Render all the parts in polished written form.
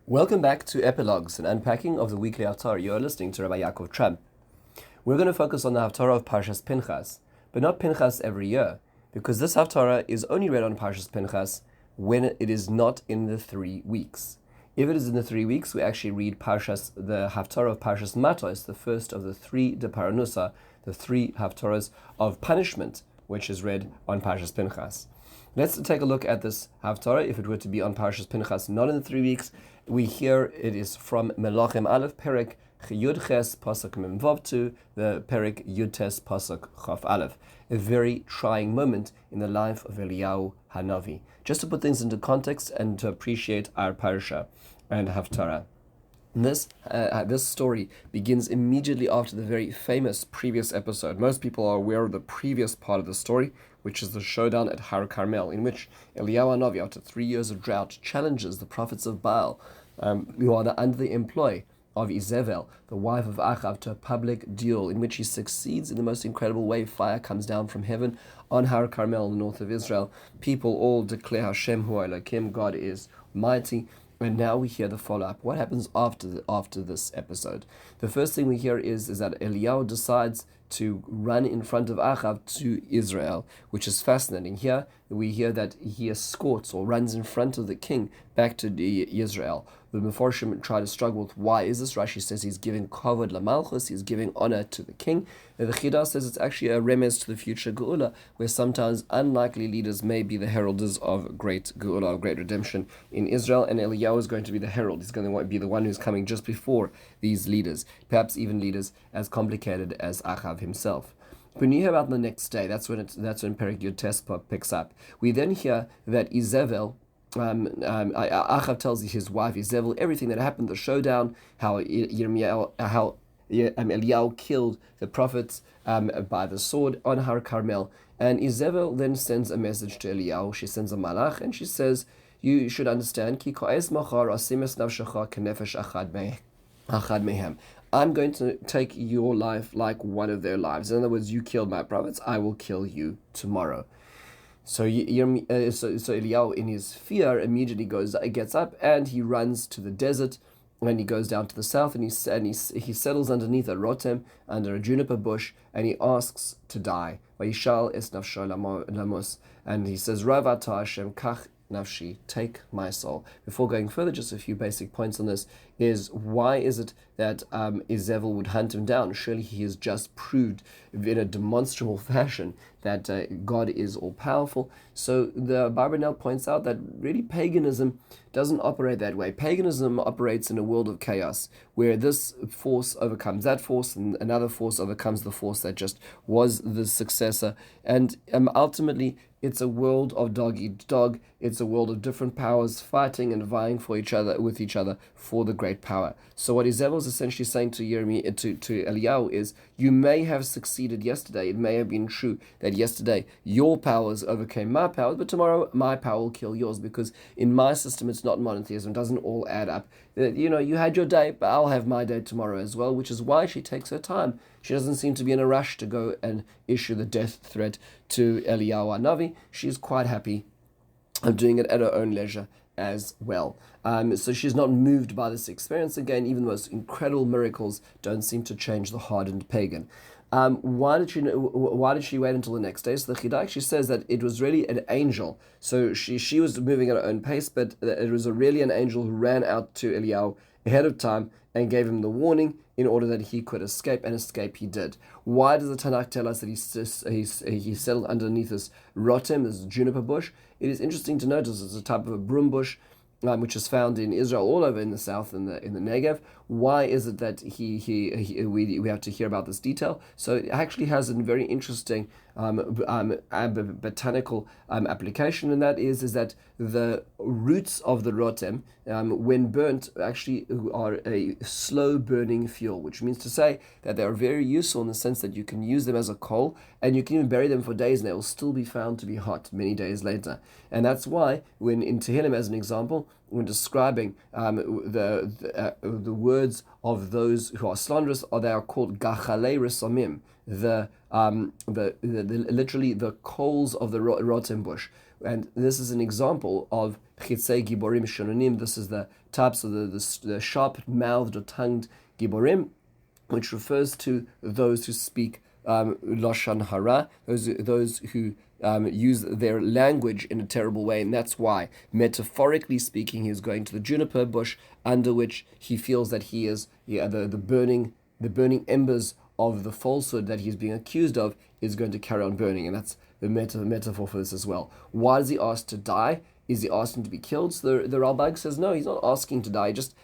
Welcome back to Epilogues, an unpacking of the weekly Haftorah. You are listening to Rabbi Yaakov Trump. We're going to focus on the Haftorah of Parshas Pinchas, but not Pinchas every year, because this Haftorah is only read on Parshas Pinchas when it is not in the 3 weeks. If it is in the 3 weeks, we actually read the Haftorah of Parshas Matos, the first of the 3 de Paranusa, the 3 Haftorahs of punishment, which is read on Parshas Pinchas. Let's take a look at this Haftorah. If it were to be on Parshas Pinchas, not in the 3 weeks, we hear it is from Melachim Aleph, Perek Yud Ches Pasuk Mem Vav to the Perek Yud Tes Pasuk Chaf Aleph. A very trying moment in the life of Eliyahu Hanavi. Just to put things into context and to appreciate our Parsha and Haftarah. This story begins immediately after the very famous previous episode. Most people are aware of the previous part of the story, which is the showdown at Har Carmel, in which Eliyahu Hanavi, after 3 years of drought, challenges the prophets of Baal, who are under the employ of Izebel, the wife of Achav, to a public duel in which he succeeds in the most incredible way. Fire comes down from heaven on Har Carmel in the north of Israel. People all declare Hashem Hu Elokim, God is mighty. And now we hear the follow-up. What happens after this episode? The first thing we hear is that Eliyahu decides to run in front of Achav to Israel, which is fascinating. Here we hear that he escorts or runs in front of the king back to Israel. The Meforshim try to struggle with why is this. Rashi says he's giving kavod lamalchus, he's giving honor to the king. The Chida says it's actually a remez to the future Geula, where sometimes unlikely leaders may be the heralders of great Geula, of great redemption in Israel, and Eliyahu is going to be the herald. He's going to be the one who's coming just before these leaders, perhaps even leaders as complicated as Achav himself. When you hear about the next day, that's when Perek Yud Tes picks up. We then hear that Izebel, Achav tells his wife Izebel everything that happened, the showdown, how Eliyahu killed the prophets by the sword on Har Carmel, and Izebel then sends a message to Eliyahu. She sends a malach, and she says, "You should understand, ki ko'ez machar asimes nafshecha kenefesh achad mehem. I'm going to take your life like one of their lives. In other words, you killed my prophets, I will kill you tomorrow." So Eliyahu, in his fear, immediately gets up and he runs to the desert, and he goes down to the south, and he settles underneath a rotem, under a juniper bush, and he asks to die. Vayishal es nafsho lamos, and he says, "Rav ata Hashem kach nafshi, take my soul." Before going further, just a few basic points on this is, why is it that Izebel would hunt him down? Surely he has just proved in a demonstrable fashion that God is all-powerful. So the Barbanel points out that really paganism doesn't operate that way. Paganism operates in a world of chaos, where this force overcomes that force, and another force overcomes the force that just was the successor. And ultimately, it's a world of dog eat dog. It's a world of different powers fighting and vying for each other for the great power. So what Izebel is essentially saying to Eliyahu is, you may have succeeded yesterday. It may have been true that yesterday your powers overcame my powers, but tomorrow my power will kill yours, because in my system it's not monotheism. It doesn't all add up. You had your day, but I'll have my day tomorrow as well, which is why she takes her time. She doesn't seem to be in a rush to go and issue the death threat to Eliyahu Hanavi. She's quite happy doing it at her own leisure as well. So she's not moved by this experience. Again, even the most incredible miracles don't seem to change the hardened pagan. Why did she wait until the next day? So the Chida actually says that it was really an angel. So she was moving at her own pace, but it was really an angel who ran out to Eliyahu ahead of time and gave him the warning in order that he could escape, and escape he did. Why does the Tanakh tell us that he settled underneath this rotem, this juniper bush? It is interesting to notice it's a type of a broom bush, which is found in Israel all over in the south, in the Negev. Why is it that we have to hear about this detail? So it actually has a very interesting botanical application, and that is that the roots of the rotem, when burnt, actually are a slow burning fuel, which means to say that they are very useful in the sense that you can use them as a coal, and you can even bury them for days and they will still be found to be hot many days later. And that's why when in Tehillim, as an example, when describing the words of those who are slanderous, they are called gachalei resomim, literally the coals of the rotem bush. And this is an example of chitzei giborim shononim. This is the types of the sharp-mouthed or tongued giborim, which refers to those who speak lashon hara, those who use their language in a terrible way, and that's why, metaphorically speaking, he is going to the juniper bush under which he feels that he is the burning embers of the falsehood that he's being accused of is going to carry on burning, and that's the metaphor for this as well. Why is he asked to die? Is he asking to be killed? So the Ralbag says no, he's not asking to die. This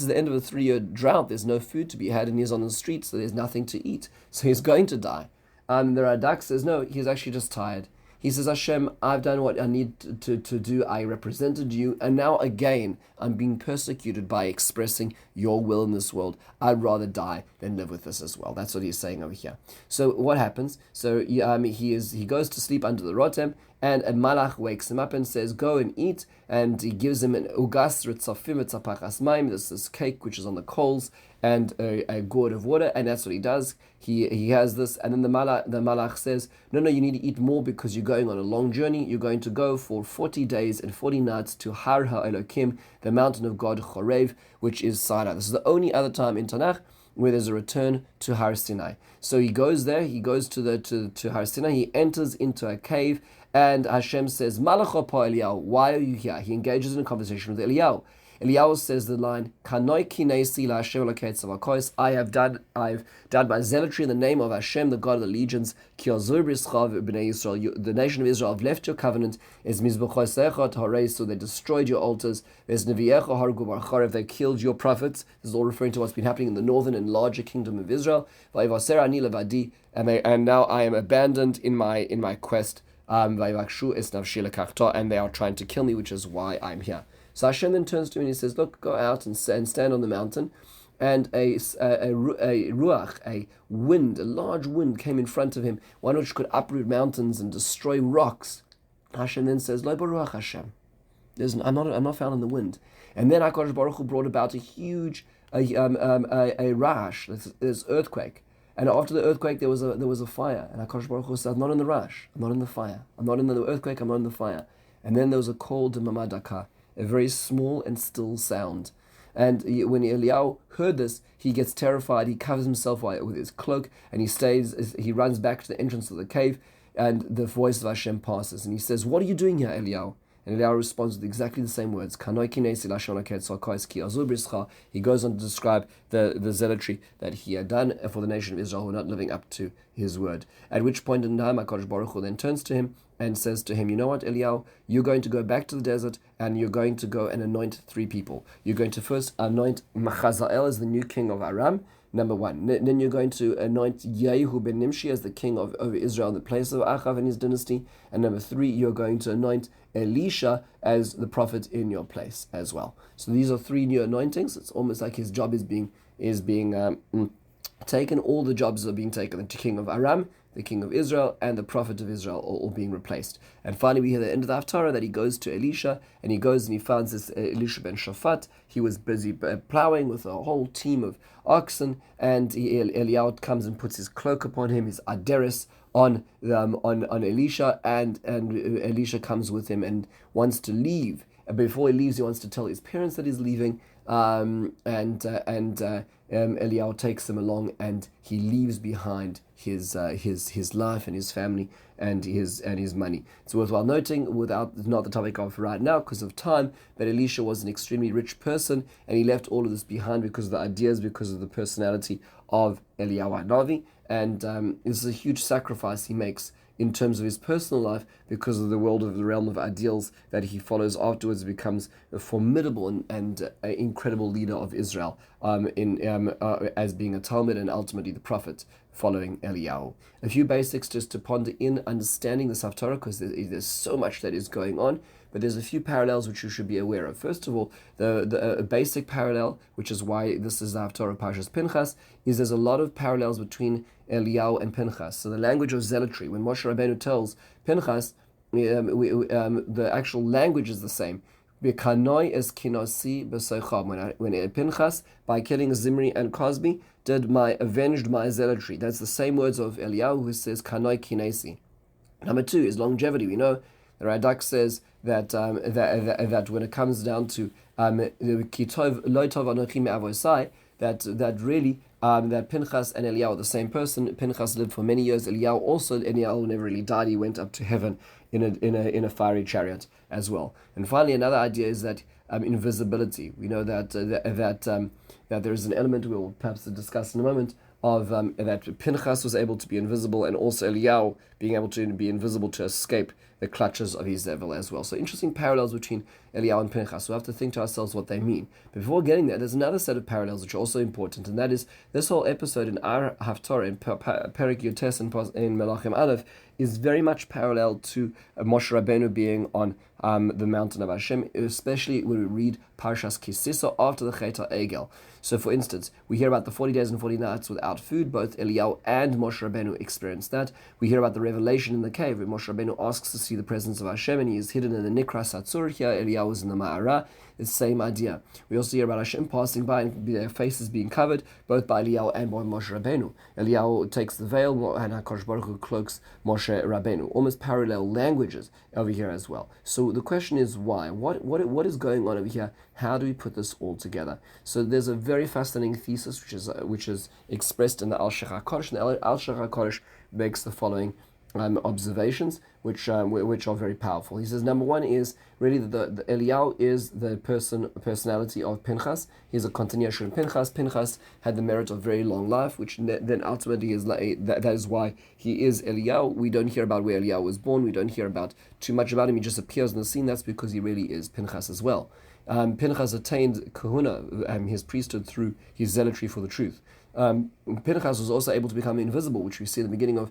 is the end of a 3-year drought. There's no food to be had, and he's on the streets, so there's nothing to eat. So he's going to die. The Radak says no, he's actually just tired. He says, Hashem, I've done what I need to do. I represented you, and now again, I'm being persecuted by expressing your will in this world. I'd rather die than live with this as well. That's what he's saying over here. So what happens? So he goes to sleep under the rotem, and a malach wakes him up and says, go and eat, and he gives him an ugas ritzafim etzapachas maim, this cake which is on the coals, and a gourd of water, and that's what he does. He has this, and then the malach says, no, you need to eat more because you're going on a long journey. You're going to go for 40 days and 40 nights to Har HaElokim, the mountain of God, Chorev, which is Sinai. This is the only other time in Tanakh where there's a return to Har Sinai. So he goes there, he goes to Har Sinai, he enters into a cave, and Hashem says, Malach pa Eliyahu, why are you here? He engages in a conversation with Eliyahu. Eliyahu says the line, Kanoi kinesi la Hashem Elokai tzavakos, I've done my zealotry in the name of Hashem, the God of the legions, Ki azur b'schav b'nei Yisrael, the nation of Israel have left your covenant, Es mizbechosecha t'harei, so they destroyed your altars, Es neviecha hargu barcharev, they killed your prophets. This is all referring to what's been happening in the northern and larger kingdom of Israel, Vayivaser ani levadi, and now I am abandoned in my quest, Vayivakshu es nafshi lekachta, and they are trying to kill me, which is why I'm here. So Hashem then turns to him and he says, look, go out and stand on the mountain. And a ruach, a wind, a large wind came in front of him, one which could uproot mountains and destroy rocks. Hashem then says, Lo baruach Hashem. I'm not found in the wind. And then HaKadosh Baruch Hu brought about a huge rash, this earthquake. And after the earthquake, there was a fire. And HaKadosh Baruch Hu said, I'm not in the rash, I'm not in the fire. I'm not in the earthquake, I'm not in the fire. And then there was a call to Mamadaka, a very small and still sound. And when Eliyahu heard this, he gets terrified. He covers himself with his cloak, and he runs back to the entrance of the cave, and the voice of Hashem passes. And he says, what are you doing here, Eliyahu? And Eliyahu responds with exactly the same words. He goes on to describe the zealotry that he had done for the nation of Israel, who were not living up to his word. At which point in time, HaKadosh Baruch Hu then turns to him and says to him, you know what, Eliyahu, you're going to go back to the desert, and you're going to go and anoint 3 people. You're going to first anoint Machazael as the new king of Aram, number 1. Then you're going to anoint Yehu ben Nimshi as the king over Israel in the place of Achav and his dynasty. And number 3, you're going to anoint Elisha as the prophet in your place as well. So these are 3 new anointings. It's almost like his job is being taken. All the jobs are being taken. The king of Aram, the king of Israel, and the prophet of Israel all being replaced. And finally, we hear the end of the Haftorah that he goes to Elisha, and he goes and he finds this Elisha ben Shaphat. He was busy plowing with a whole team of oxen, and Eliyahu comes and puts his cloak upon him, his aderes on Elisha, and Elisha comes with him and wants to leave. And before he leaves, he wants to tell his parents that he's leaving, Eliyahu takes them along, and he leaves behind his life and his family and his money. It's worthwhile noting, not the topic of right now because of time, but Elisha was an extremely rich person, and he left all of this behind because of the ideas, because of the personality of Eliyahu Hanavi, and this is a huge sacrifice he makes in terms of his personal life because of the realm of ideals that he follows. Afterwards becomes a formidable and incredible leader of Israel as being a Talmud and ultimately the prophet following Eliyahu. A few basics just to ponder in understanding this Haftorah, because there's so much that is going on, but there's a few parallels which you should be aware of. First of all, the basic parallel, which is why this is the Haftorah of Parshas Pinchas, is there's a lot of parallels between Eliyahu and Pinchas. So the language of zealotry, when Moshe Rabbeinu tells Pinchas, the actual language is the same. When Pinchas, by killing Zimri and Cosby, avenged my zealotry. That's the same words of Eliyahu, who says Kanoi Kinesi. Number 2 is longevity. We know The Radak says that when it comes down to Kitov Lo Tov Anochi Me'avosai, that really that Pinchas and Eliyahu are the same person. Pinchas lived for many years. Eliyahu never really died. He went up to heaven in a fiery chariot as well. And finally, another idea is that invisibility. We know that there is an element we will perhaps discuss in a moment of that Pinchas was able to be invisible, and also Eliyahu being able to be invisible to escape the clutches of Izebel as well. So interesting parallels between Eliyahu and Pinchas. We'll have to think to ourselves what they mean. Before getting there, there's another set of parallels which are also important, and that is this whole episode in our Haftorah, in Perek Yotes in Melachim Aleph, is very much parallel to Moshe Rabbeinu being on the mountain of Hashem, especially when we read Parshas Kisisa after the Chet HaEgel. So, for instance, we hear about the 40 days and 40 nights without food. Both Eliyahu and Moshe Rabbeinu experienced that. We hear about the revelation in the cave, where Moshe Rabbeinu asks to see the presence of Hashem, and he is hidden in the Nikra Satzur. Here, Eliyahu is in the Ma'ara. It's the same idea. We also hear about Hashem passing by and their faces being covered, both by Eliyahu and by Moshe Rabbeinu. Eliyahu takes the veil, and HaKadosh Baruch Hu cloaks Moshe Rabbeinu. Almost parallel languages over here as well. So the question is why? What is going on over here? How do we put this all together? So there's a very fascinating thesis which is expressed in the Al-Shech HaKodesh, and the Al-Shech HaKodesh makes the following observations, which are very powerful. He says, number one is really the Eliyahu is the personality of Pinchas. He's a continuation of Pinchas. Pinchas had the merit of very long life, which then ultimately is that is why he is Eliyahu. We don't hear about where Eliyahu was born. We don't hear about too much about him. He just appears on the scene. That's because he really is Pinchas as well. Pinchas attained kahuna, his priesthood, through his zealotry for the truth. Pinchas was also able to become invisible, which we see at the beginning of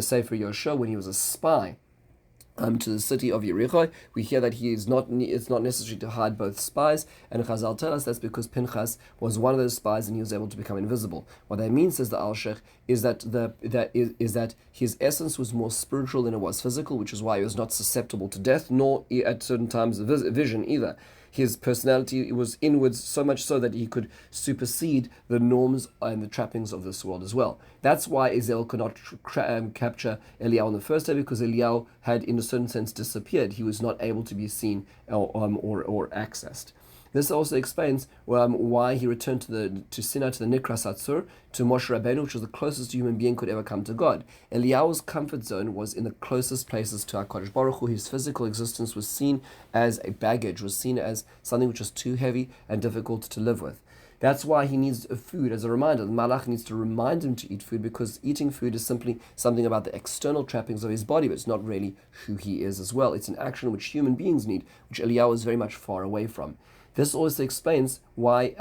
Sefer Yoshua, when he was a spy to the city of Yericho. We hear that it's not necessary to hide both spies, and Chazal tell us that's because Pinchas was one of those spies and he was able to become invisible. What that means, says the Al-Shech, is that his essence was more spiritual than it was physical, which is why he was not susceptible to death, nor at certain times vision either. His personality was inwards, so much so that he could supersede the norms and the trappings of this world as well. That's why Ezel could not capture Eliyahu on the first day, because Eliyahu had, in a certain sense, disappeared. He was not able to be seen or accessed. This also explains why he returned to Sinai, to the Nikra Satzur, to Moshe Rabbeinu, which was the closest a human being could ever come to God. Eliyahu's comfort zone was in the closest places to HaKadosh Baruch Hu. His physical existence was seen as a baggage, was seen as something which was too heavy and difficult to live with. That's why he needs food as a reminder. The Malach needs to remind him to eat food, because eating food is simply something about the external trappings of his body, but it's not really who he is as well. It's an action which human beings need, which Eliyahu is very much far away from. This also explains why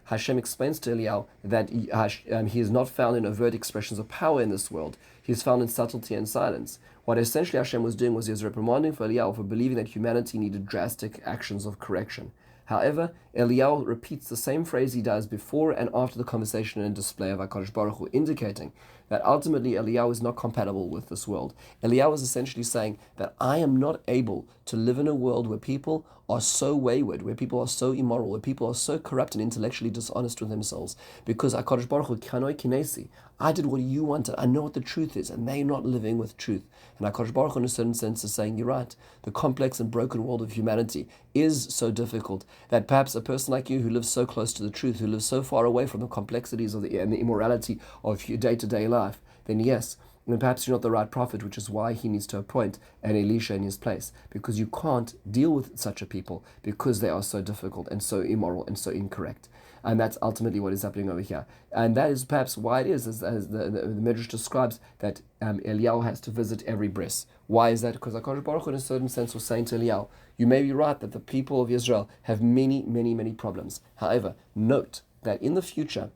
Hashem explains to Eliyahu that he is not found in overt expressions of power in this world. He is found in subtlety and silence. What essentially Hashem was doing was he was reprimanding for Eliyahu for believing that humanity needed drastic actions of correction. However, Eliyahu repeats the same phrase he does before and after the conversation and display of HaKadosh Baruch Hu, indicating that ultimately Eliyahu is not compatible with this world. Eliyahu is essentially saying that I am not able to live in a world where people are so wayward, where people are so immoral, where people are so corrupt and intellectually dishonest with themselves, because HaKadosh Baruch Hu, Kanoi Kinesi, I did what you wanted, I know what the truth is, and they're not living with truth. And HaKadosh Baruch Hu, in a certain sense, is saying, you're right, the complex and broken world of humanity is so difficult that perhaps a person like you, who lives so close to the truth, who lives so far away from the complexities of and the immorality of your day-to-day life, then yes, and perhaps you're not the right prophet, which is why he needs to appoint an Elisha in his place, because you can't deal with such a people because they are so difficult and so immoral and so incorrect. And that's ultimately what is happening over here. And that is perhaps why it is, as the Midrash describes, that Eliyahu has to visit every bris. Why is that? Because HaKadosh Baruch Hu, in a certain sense, was saying to Eliyahu, you may be right that the people of Israel have many, many, many problems. However, note that in the future,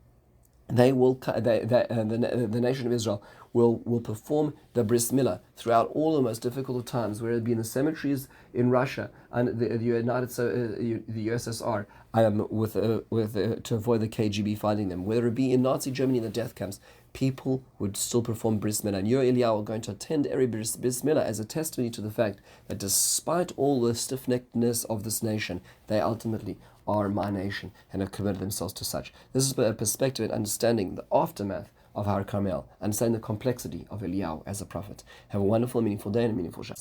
the nation of Israel will perform the bris milah throughout all the most difficult of times, whether it be in the cemeteries in Russia and the USSR, to avoid the KGB finding them, whether it be in Nazi Germany in the death camps, people would still perform bris milah. And you, Eliyahu, are going to attend every bris milah as a testimony to the fact that despite all the stiff-neckedness of this nation, they ultimately are my nation and have committed themselves to such. This is a perspective and understanding the aftermath of Har Carmel, understanding the complexity of Eliyahu as a prophet. Have a wonderful, meaningful day and a meaningful Shabbat.